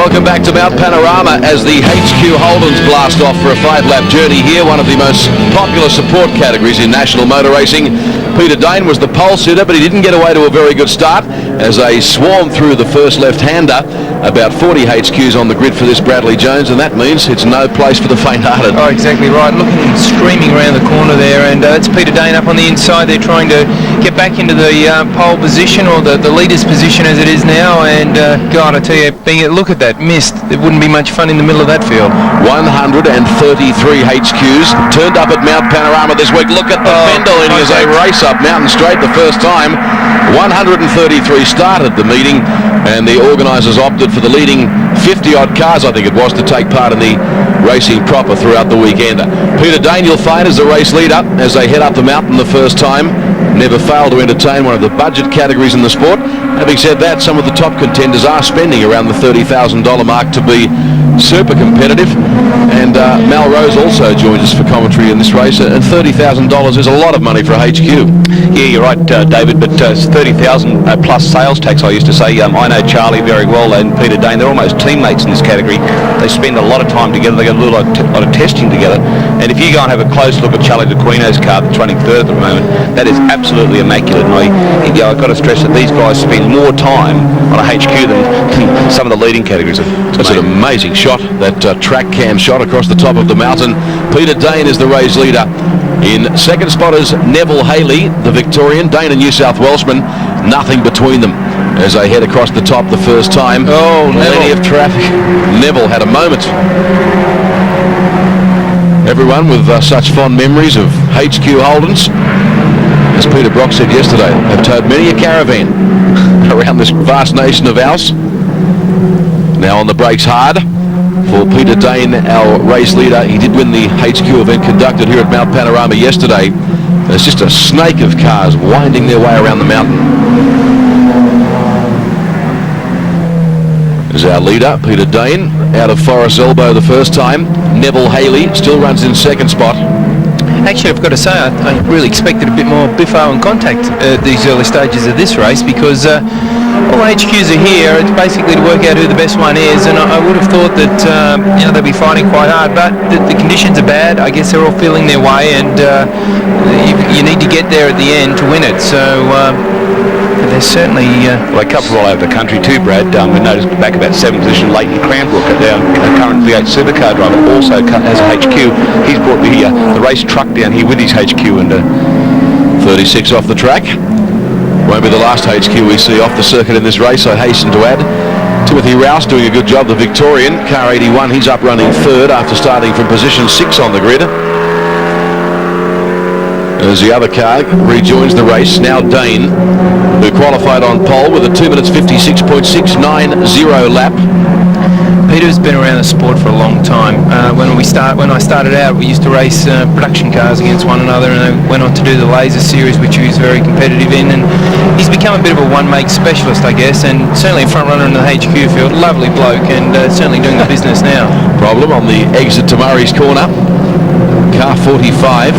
Welcome back to Mount Panorama as the HQ Holdens blast off for a 5-lap journey here, one of the most popular support categories in national motor racing. Peter Dane was the pole sitter, but he didn't get away to a very good start as they swarmed through the first left-hander. About 40 HQs on the grid for this Bradley Jones, and that means it's no place for the faint-hearted. Oh, exactly right. Looking streaming around the corner there, and it's Peter Dane up on the inside. They're trying to get back into the pole position, or the leader's position as it is now, and God, I tell you, look at that mist. It wouldn't be much fun in the middle of that field. 133 HQs turned up at Mount Panorama this week. Look at the Pendleton as they race up Mountain Straight the first time. 133 started the meeting, and the organisers opted for the leading 50-odd cars, I think it was, to take part in the racing proper throughout the weekend. Peter Dane, you'll find, is the race leader as they head up the mountain the first time. Never failed to entertain one of the budget categories in the sport. Having said that, some of the top contenders are spending around the $30,000 mark to be super competitive, and Mal Rose also joins us for commentary in this race, and $30,000 is a lot of money for a HQ. Yeah, you're right, David, but 30,000 plus sales tax, I used to say. I know Charlie very well and Peter Dane. They're almost teammates in this category. They spend a lot of time together. They get a lot of testing together, and if you go and have a close look at Charlie DeQuino's car that's running third at the moment, that is absolutely immaculate. And I've got to stress that these guys spend more time on a HQ than some of the leading categories. That's an amazing shot, that track cam shot across the top of the mountain. Peter Dane is the race leader. In second spot is Neville Haley, the Victorian. Dane, a New South Welshman, nothing between them as they head across the top the first time. Oh, plenty of traffic. Neville had a moment. Everyone with such fond memories of HQ Holdens, as Peter Brock said yesterday, have towed many a caravan around this vast nation of ours. Now on the brakes hard for Peter Dane, our race leader. He did win the HQ event conducted here at Mount Panorama yesterday. There's just a snake of cars winding their way around the mountain. There's our leader, Peter Dane, out of Forest Elbow the first time. Neville Haley still runs in second spot. Actually, I've got to say, I really expected a bit more biffo and contact at these early stages of this race, because all the HQs are here. It's basically to work out who the best one is, and I would have thought that they'll be fighting quite hard, but the conditions are bad. I guess they're all feeling their way, and you need to get there at the end to win it. So there's certainly... Well, they cover all over the country too, Brad. We noticed back about 7th position, Leighton Cranbrook, our current V8 supercar driver, also has a HQ. He's brought the race truck down here with his HQ, and 36 off the track. Won't be the last HQ we see off the circuit in this race, I hasten to add. Timothy Rowse doing a good job, the Victorian. Car 81, he's up running third after starting from position 6 on the grid. As the other car rejoins the race, now Dane, who qualified on pole with a 2 minutes 56.690 lap. Peter's been around the sport for a long time. When I started out, we used to race production cars against one another, and I went on to do the Laser Series, which he was very competitive in, and he's become a bit of a one-make specialist, I guess, and certainly a front runner in the HQ field. Lovely bloke, and certainly doing the business now. Problem on the exit to Murray's Corner. Car 45.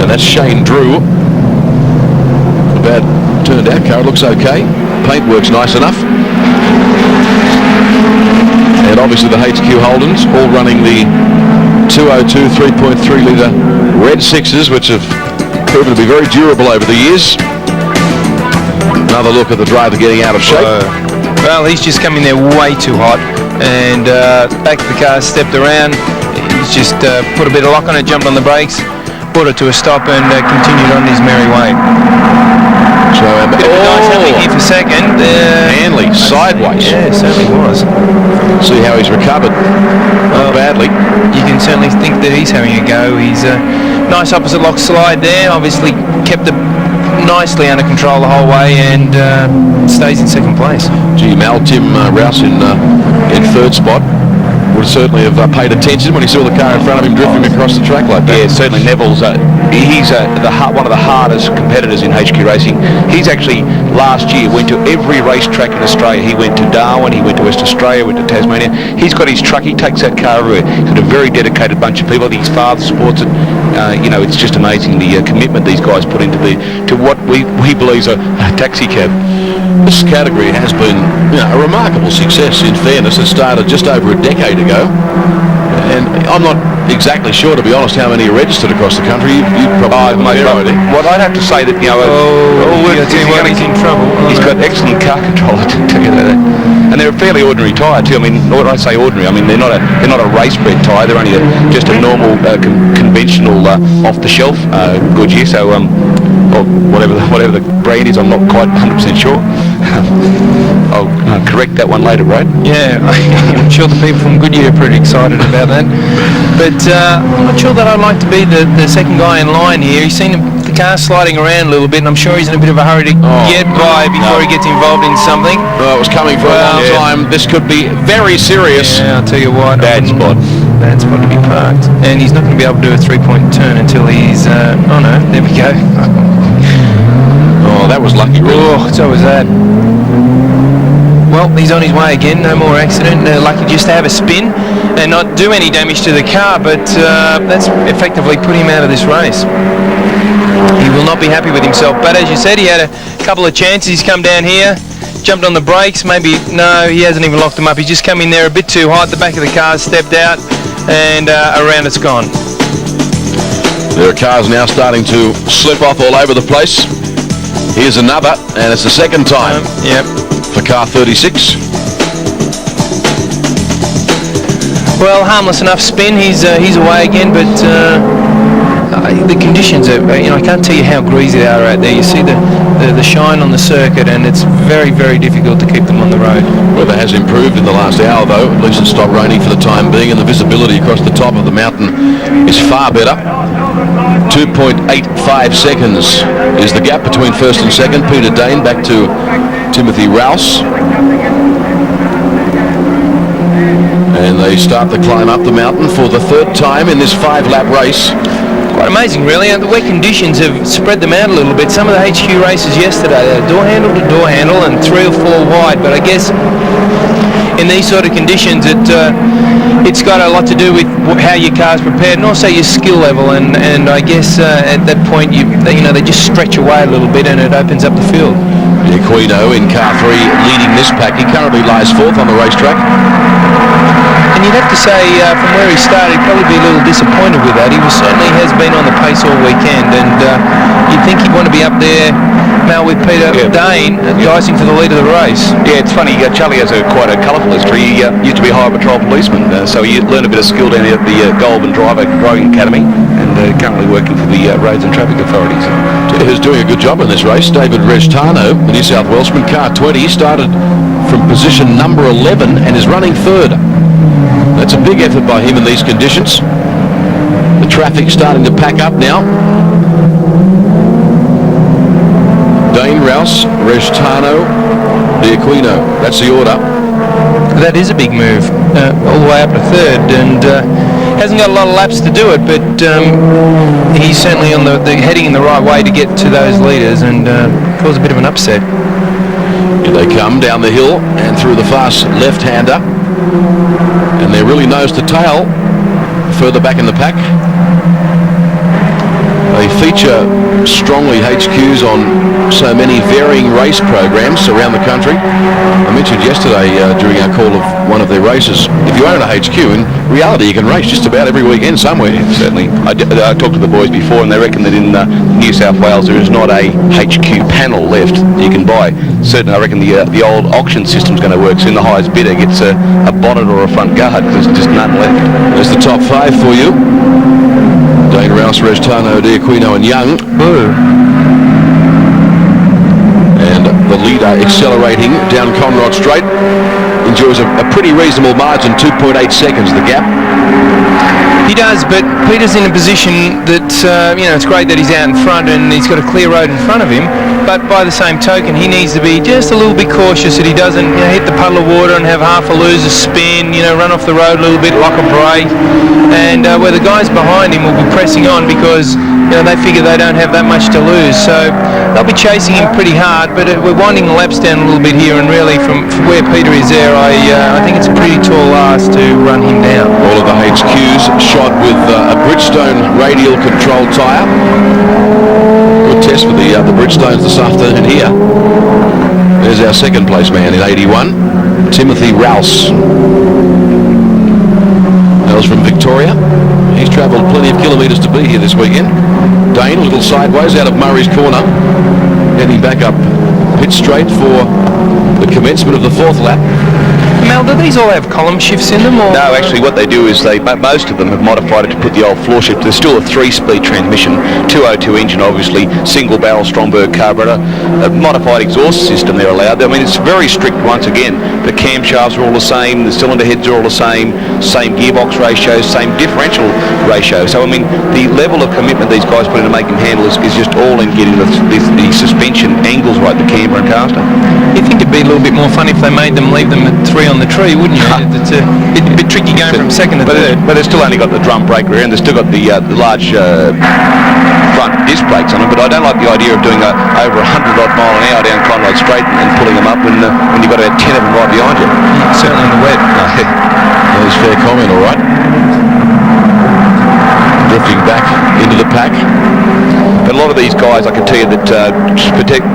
And that's Shane Drew. A bad turned out car, it looks okay. Paintwork's nice enough. And obviously the HQ Holdens all running the 202 3.3 litre red sixes, which have proven to be very durable over the years. Another look at the driver getting out of shape. Well, he's just coming there way too hot, and back of the car stepped around. He's just put a bit of lock on it, jumped on the brakes, brought it to a stop, and continued on his merry way. So, bit of a nice handling here for second. Hanley, sideways. Yeah, it certainly was. See how he's recovered. Not badly. You can certainly think that he's having a go. He's a nice opposite lock slide there. Obviously kept it nicely under control the whole way, and stays in second place. Gee, Tim Rowse in third spot would certainly have paid attention when he saw the car in front of him drifting across the track like that. Yeah, certainly. Neville's he's one of the hardest competitors in HQ racing. He's actually last year went to every racetrack in Australia. He went to Darwin, he went to West Australia, went to Tasmania. He's got his truck, he takes that car everywhere. He's got a very dedicated bunch of people. His father supports it. It's just amazing the commitment these guys put into what we believe is a taxi cab. This category has been, a remarkable success. In fairness, it started just over a decade ago, and I'm not exactly sure, to be honest, how many are registered across the country. You probably have a fair idea. Well, I'd have to say that he's in trouble. He's got excellent car control, I tell you that. And they're a fairly ordinary tyre too. I mean, when I say ordinary, I mean they're not a race-bred tyre. They're only just a normal, conventional, off-the-shelf Goodyear. So, or whatever the brand is, I'm not quite 100% sure. I'll correct that one later, right? Yeah, I'm sure the people from Goodyear are pretty excited about that. But I'm not sure that I'd like to be the second guy in line here. He's seen the car sliding around a little bit, and I'm sure he's in a bit of a hurry to get by before he gets involved in something. Well, it was coming for a long time. This could be very serious. Yeah, I'll tell you what. Bad spot to be parked. And he's not going to be able to do a three-point turn until he's... oh no, there we go. Oh, that was lucky, really. Oh, so was that. Well, he's on his way again, no more accident. Lucky just to have a spin and not do any damage to the car, but that's effectively put him out of this race. He will not be happy with himself, but as you said, he had a couple of chances. He's come down here, jumped on the brakes, maybe, no, he hasn't even locked them up. He's just come in there a bit too high, the back of the car stepped out, and around it's gone. There are cars now starting to slip off all over the place. Here's another, and it's the second time. Yep. For car 36. Well, harmless enough spin. He's away again, but the conditions are, I can't tell you how greasy they are out there. You see the shine on the circuit, and it's very, very difficult to keep them on the road. Weather has improved in the last hour, though. At least it stopped raining for the time being, and the visibility across the top of the mountain is far better. 2.85 seconds is the gap between first and second. Peter Dane back to Timothy Rowse. And they start the climb up the mountain for the third time in this 5-lap race. Quite amazing, really. The wet conditions have spread them out a little bit. Some of the HQ races yesterday, they were door handle to door handle and 3 or 4 wide, but I guess in these sort of conditions it's got a lot to do with how your car's prepared and also your skill level, and I guess at that point they just stretch away a little bit and it opens up the field. Aquino in car 3 leading this pack. He currently lies 4th on the racetrack. And you'd have to say from where he started, he'd probably be a little disappointed with that. He certainly has been on the pace all weekend, and you'd think he'd want to be up there now with Peter Dane dicing for the lead of the race. Yeah, it's funny. Charlie has quite a colourful history. He used to be a highway patrol policeman, so he learned a bit of skill down at the Goulburn Driving Academy, and currently working for the Roads and Traffic Authorities. Who's doing a good job in this race? David Rejtano, the New South Welshman, car 20, started from position number 11 and is running 3rd. That's a big effort by him in these conditions. The traffic's starting to pack up now. Dane, Rowse, Rejtano, Aquino. That's the order. That is a big move, all the way up to 3rd, and hasn't got a lot of laps to do it, but he's certainly on the heading in the right way to get to those leaders and cause a bit of an upset. Here they come down the hill and through the fast left-hander, and they're really nose to tail further back in the pack. They feature strongly HQs on so many varying race programs around the country. I mentioned yesterday during our call of one of their races, if you own a HQ, in reality you can race just about every weekend somewhere. Yeah, certainly. I talked to the boys before, and they reckon that in New South Wales there is not a HQ panel left you can buy. Certainly, I reckon the old auction system's going to work soon. The highest bidder gets a bonnet or a front guard, because there's just none left. There's the top 5 for you. Dane, Rowse, Rejtano, Aquino and Young. And the leader accelerating down Conrod Straight. Enjoys a pretty reasonable margin, 2.8 seconds the gap. He does, but Peter's in a position that, it's great that he's out in front and he's got a clear road in front of him, but by the same token, he needs to be just a little bit cautious that he doesn't hit the puddle of water and have half a loser spin, run off the road a little bit, lock a brake, and where the guys behind him will be pressing on because they figure they don't have that much to lose. So they'll be chasing him pretty hard, but we're winding the laps down a little bit here, and really from where Peter is there, I think it's a pretty tall ask to run him down. All of the HQs shot with a Bridgestone radial control tyre. Good test for the Bridgestones this afternoon here. There's is our second place man in 81, Timothy Rowse. Hails from Victoria. He's travelled plenty of kilometres to be here this weekend. Dane, a little sideways out of Murray's corner, heading back up pit straight for the commencement of the fourth lap. Mel, do these all have column shifts in them? Or? No, actually what they do is most of them have modified it to put the old floor shift. There's still a 3-speed transmission, 202 engine obviously, single barrel Stromberg carburetor, a modified exhaust system they're allowed. I mean, it's very strict once again. The camshafts are all the same, the cylinder heads are all the same gearbox ratios, same differential ratio. So I mean, the level of commitment these guys put in to make them handle is just all in getting the suspension angles right, the camber and caster. You think it'd be a little bit more fun if they made them leave them at 3 on the tree, wouldn't you? It's a bit tricky going from second to third. But they've still only got the drum brake rear and they've still got the large front disc brakes on them. But I don't like the idea of doing over 100 odd mile an hour down Conrod Straight and pulling them up when you've got about 10 of them right behind you. Certainly in the wet. That is fair comment, all right. Drifting back into the pack. But a lot of these guys, I can tell you that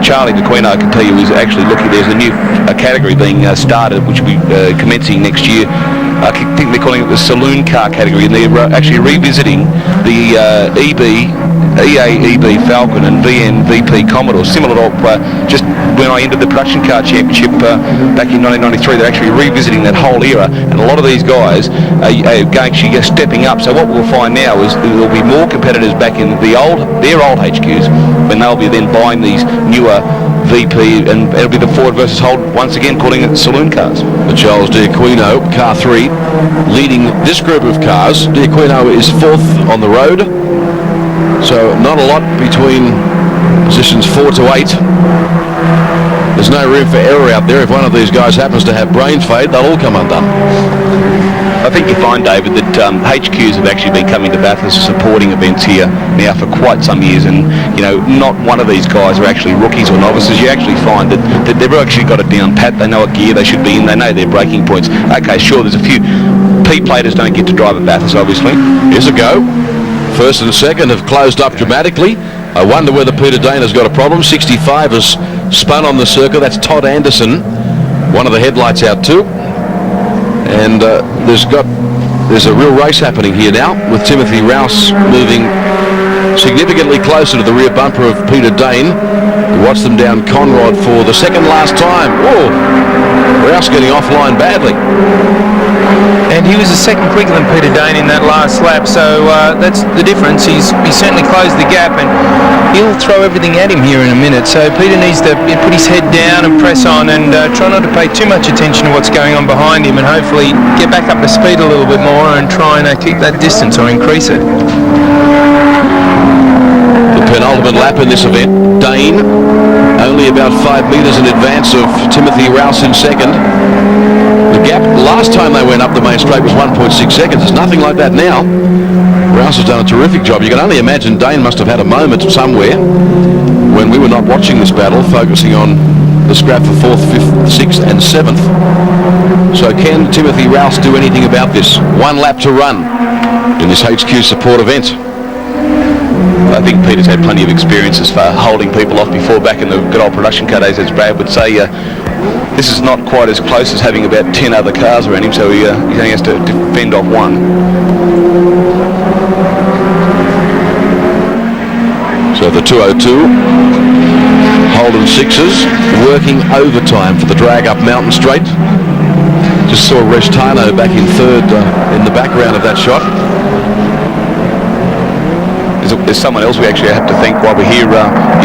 Charlie DeQuino, I can tell you, is actually looking. There's a new category being started, which will be commencing next year. I think they're calling it the saloon car category, and they're actually revisiting the EA-EB Falcon and VN-VP Commodore, similar to just when I entered the production car championship back in 1993. They're actually revisiting that whole era, and a lot of these guys are actually stepping up. So what we'll find now is there will be more competitors back in their old HQs when they'll be then buying these newer VP, and it'll be the Ford versus Holt once again, calling it saloon cars. The Charles D'Aquino, car 3, leading this group of cars. D'Aquino is 4th on the road, so not a lot between positions 4 to 8. There's no room for error out there. If one of these guys happens to have brain fade, they'll all come undone. I think you find, David, that HQs have actually been coming to Bathurst supporting events here now for quite some years, and not one of these guys are actually rookies or novices. You actually find that they've actually got it down pat. They know what gear they should be in. They know their braking points. Okay, sure, there's a few P-platers don't get to drive at Bathurst, obviously. Here's a go. First and second have closed up dramatically. I wonder whether Peter Dane has got a problem. 65 has spun on the circle. That's Todd Anderson. One of the headlights out too. And there's a real race happening here now, with Timothy Rowse moving significantly closer to the rear bumper of Peter Dane. We watched them down Conrod for the second last time. Whoa! Rowse getting offline badly. And he was a second quicker than Peter Dane in that last lap, so that's the difference. He's certainly closed the gap, and he'll throw everything at him here in a minute. So Peter needs to put his head down and press on, and try not to pay too much attention to what's going on behind him, and hopefully get back up to speed a little bit more and try and keep that distance or increase it. The penultimate lap in this event, Dane only about 5 metres in advance of Timothy Rowse in second. The gap last time they went up the main straight was 1.6 seconds. There's nothing like that now. Rowse has done a terrific job. You can only imagine Dane must have had a moment somewhere when we were not watching this battle, focusing on the scrap for 4th, 5th, 6th and 7th. So can Timothy Rowse do anything about this? 1 lap to run in this HQ support event. I think Peter's had plenty of experiences for holding people off before back in the good old production car days, as Brad would say. This is not quite as close as having about 10 other cars around him, so he only has to fend off one. So the 202 Holden 6s working overtime for the drag up Mountain Straight. Just saw Restano back in third in the background of that shot. There's someone else we actually have to thank while we're here,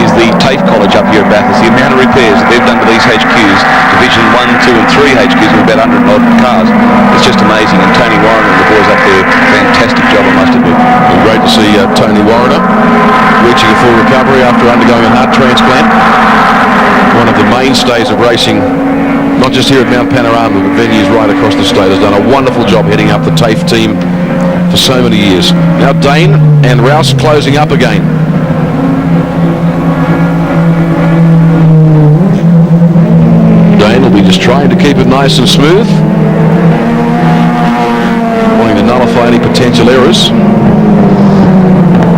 is the TAFE College up here at Bathurst. The amount of repairs that they've done to these HQs, Division 1, 2 and 3 HQs with about 100 odd cars, it's just amazing. And Tony Warren and the boys up there, fantastic job, I must admit. Well, great to see Tony Warren reaching a full recovery after undergoing a heart transplant. One of the mainstays of racing, not just here at Mount Panorama, but venues right across the state. Has done a wonderful job heading up the TAFE team for so many years. Now Dane and Rowse closing up again. Dane will be just trying to keep it nice and smooth, wanting to nullify any potential errors.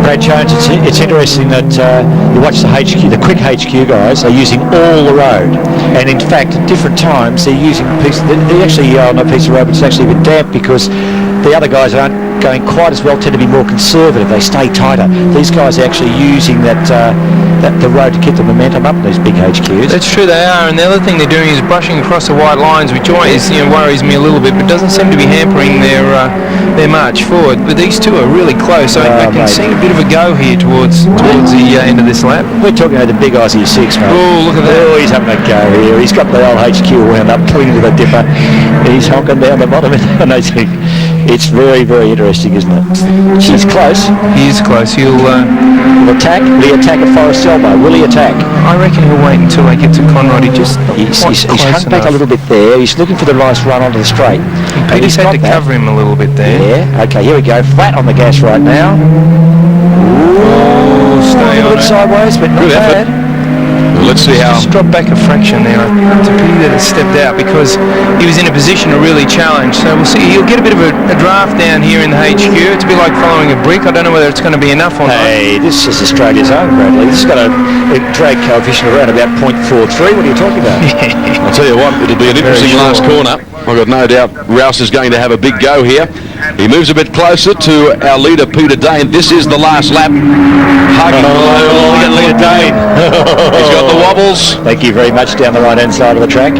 Brad Jones, it's interesting that you watch the HQ, the quick HQ guys are using all the road, and in fact at different times they're using pieces. They're actually on a piece of road which is actually a bit damp because the other guys aren't going quite as well, tend to be more conservative. They stay tighter. These guys are actually using the road to keep the momentum up in these big HQs. That's true, they are. And the other thing they're doing is brushing across the white lines, which always worries me a little bit, but doesn't seem to be hampering their march forward. But these two are really close. I can see a bit of a go here towards the end of this lap. We're talking about the big Aussie 6, mate. Oh, look at that. Oh, he's having a go here. He's got the old HQ wound up, pulling to the dipper. He's honking down the bottom. And I think it's very, very interesting, isn't it? He's close. He is close. He'll attack. Will he attack at Forest Elbow? Will he attack? I reckon he'll wait until they get to Conrod. He's hung back a little bit there. He's looking for the nice run onto the straight. Peter's had to cover him a little bit there. Yeah. Okay, here we go. Flat on the gas right now. Ooh, stay on it. Sideways, but not bad. Let's see how... Just dropped back a fraction there. It's a pity that it stepped out because he was in a position to really challenge. So we'll see. He'll get a bit of a draft down here in the HQ. It's a bit like following a brick. I don't know whether it's going to be enough or not. Hey, this is Australia's own, Bradley. This has got a drag coefficient around about 0.43. What are you talking about? I'll tell you what, it'll be an interesting last corner. I've got no doubt Rowse is going to have a big go here. He moves a bit closer to our leader, Peter Dane. This is the last lap. Hugging look at leader Dane. He's got the wobbles. Thank you very much down the right-hand side of the track.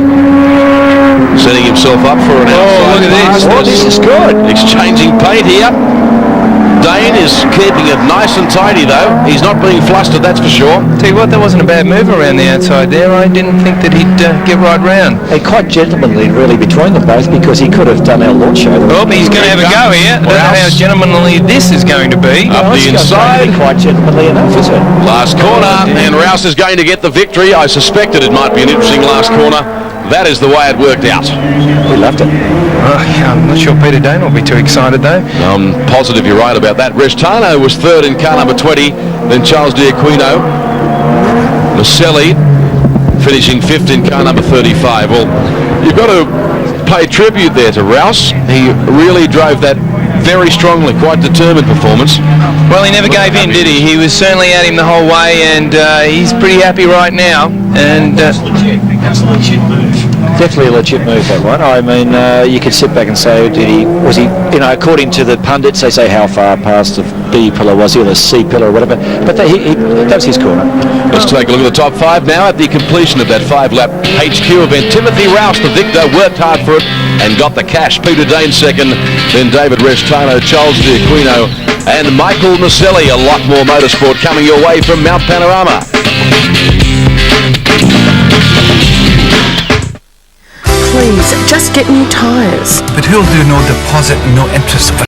Setting himself up for an outside. Look at this. Oh, this is good. Exchanging paint here. Dane is keeping it nice and tidy though. He's not being flustered, that's for sure. Tell you what, that wasn't a bad move around the outside there. I didn't think that he'd get right round. Hey, quite gentlemanly really between them both because he could have done our launch show. Oh, he's going to have a go here. I don't know how gentlemanly this is going to be. Up the inside. Quite gentlemanly enough, is it? Last corner, and Rowse is going to get the victory. I suspected it might be an interesting last corner. That is the way it worked out. We loved it. I'm not sure Peter Dane will be too excited though. I'm positive you're right about that. Restano was third in car number 20, then Charles D'Aquino. Maselli finishing fifth in car number 35. Well, you've got to pay tribute there to Rowse. He really drove that very strongly, quite determined performance. Well, he never gave in, did he? He was certainly at him the whole way, and he's pretty happy right now. And definitely a legit move, that one. I mean, you could sit back and say, was he, according to the pundits, they say how far past the B pillar was he, or the C pillar or whatever, but that was his corner. Let's take a look at the top five now at the completion of that 5-lap HQ event. Timothy Rowse, the victor, worked hard for it and got the cash. Peter Dane second, then David Restano, Charles D'Aquino and Michael Maselli. A lot more motorsport coming your way from Mount Panorama. Please, just get new tyres. But who'll do no deposit and no interest for